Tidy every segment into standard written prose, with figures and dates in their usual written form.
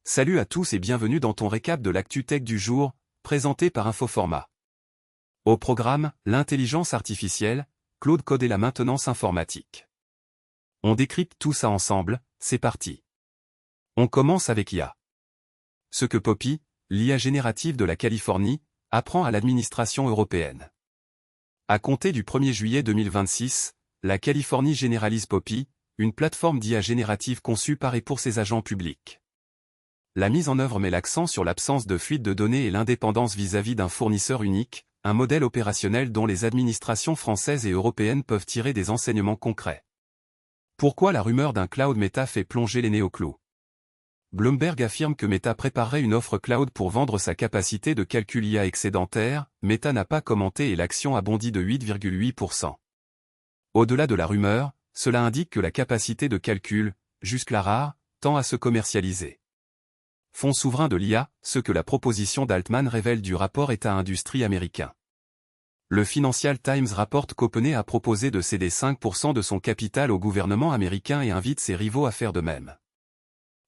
Salut à tous et bienvenue dans ton récap de l'actu tech du jour, présenté par Infoformat. Au programme, l'intelligence artificielle, Claude Code et la maintenance informatique. On décrypte tout ça ensemble, c'est parti. On commence avec IA. Ce que Poppy, l'IA générative de la Californie, apprend à l'administration européenne. À compter du 1er juillet 2026, la Californie généralise Poppy, une plateforme d'IA générative conçue par et pour ses agents publics. La mise en œuvre met l'accent sur l'absence de fuite de données et l'indépendance vis-à-vis d'un fournisseur unique, un modèle opérationnel dont les administrations françaises et européennes peuvent tirer des enseignements concrets. Pourquoi la rumeur d'un cloud Meta fait plonger les nez au clou? Bloomberg affirme que Meta préparerait une offre cloud pour vendre sa capacité de calcul IA excédentaire. Meta n'a pas commenté et l'action a bondi de 8,8%. Au-delà de la rumeur, cela indique que la capacité de calcul, jusque-là rare, tend à se commercialiser. Fonds souverain de l'IA, ce que la proposition d'Altman révèle du rapport État-Industrie américain. Le Financial Times rapporte qu'OpenAI a proposé de céder 5% de son capital au gouvernement américain et invite ses rivaux à faire de même.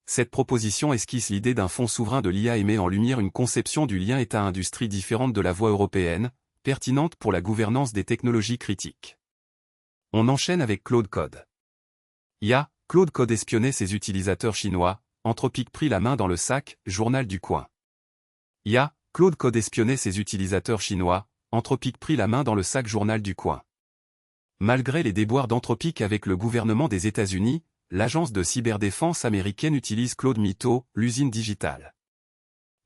Cette proposition esquisse l'idée d'un fonds souverain de l'IA et met en lumière une conception du lien État-industrie différente de la voie européenne, pertinente pour la gouvernance des technologies critiques. On enchaîne avec Claude Code. IA, Claude Code espionnait ses utilisateurs chinois. Anthropic prit la main dans le sac, journal du coin. IA, Claude Code espionnait ses utilisateurs chinois, Anthropic prit la main dans le sac, journal du coin. Malgré les déboires d'Anthropic avec le gouvernement des États-Unis, l'agence de cyberdéfense américaine utilise Claude Mythos, l'usine digitale.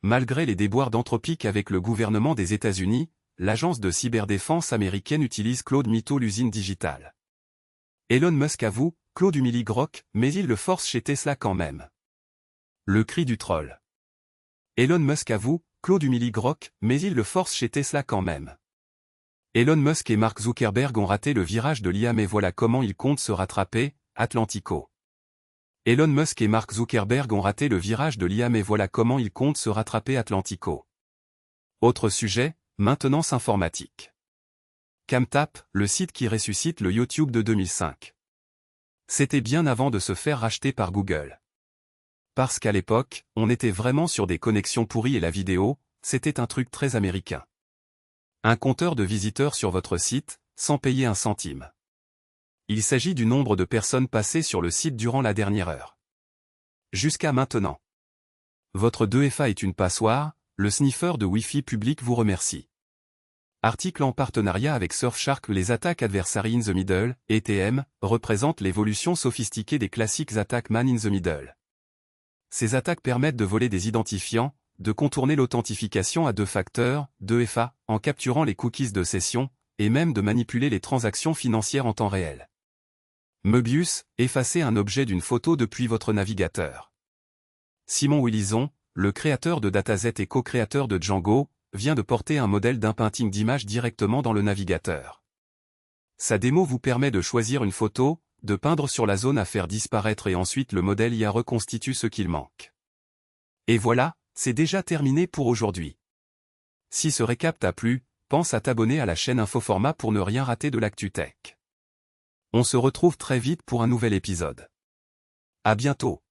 Malgré les déboires d'Anthropic avec le gouvernement des États-Unis, l'agence de cyberdéfense américaine utilise Claude Mythos, l'usine digitale. Elon Musk avoue, Claude humilie Grok, mais il le force chez Tesla quand même. Le cri du troll. Elon Musk avoue, Claude humilie Grok, mais il le force chez Tesla quand même. Elon Musk et Mark Zuckerberg ont raté le virage de l'IA mais voilà comment ils comptent se rattraper, Atlantico. Elon Musk et Mark Zuckerberg ont raté le virage de l'IA mais voilà comment ils comptent se rattraper, Atlantico. Autre sujet, maintenance informatique. Camtap, le site qui ressuscite le YouTube de 2005. C'était bien avant de se faire racheter par Google. Parce qu'à l'époque, on était vraiment sur des connexions pourries et la vidéo, c'était un truc très américain. Un compteur de visiteurs sur votre site, sans payer un centime. Il s'agit du nombre de personnes passées sur le site durant la dernière heure. Jusqu'à maintenant. Votre 2FA est une passoire, le sniffer de Wi-Fi public vous remercie. Article en partenariat avec Surfshark. Les attaques Adversary in the Middle, ETM, représentent l'évolution sophistiquée des classiques attaques Man in the Middle. Ces attaques permettent de voler des identifiants, de contourner l'authentification à deux facteurs, 2FA, en capturant les cookies de session, et même de manipuler les transactions financières en temps réel. Möbius, effacer un objet d'une photo depuis votre navigateur. Simon Willison, le créateur de Dataset et co-créateur de Django, vient de porter un modèle d'imprinting d'image directement dans le navigateur. Sa démo vous permet de choisir une photo, de peindre sur la zone à faire disparaître et ensuite le modèle IA reconstitue ce qu'il manque. Et voilà, c'est déjà terminé pour aujourd'hui. Si ce récap t'a plu, pense à t'abonner à la chaîne Infoformat pour ne rien rater de l'actu tech. On se retrouve très vite pour un nouvel épisode. À bientôt.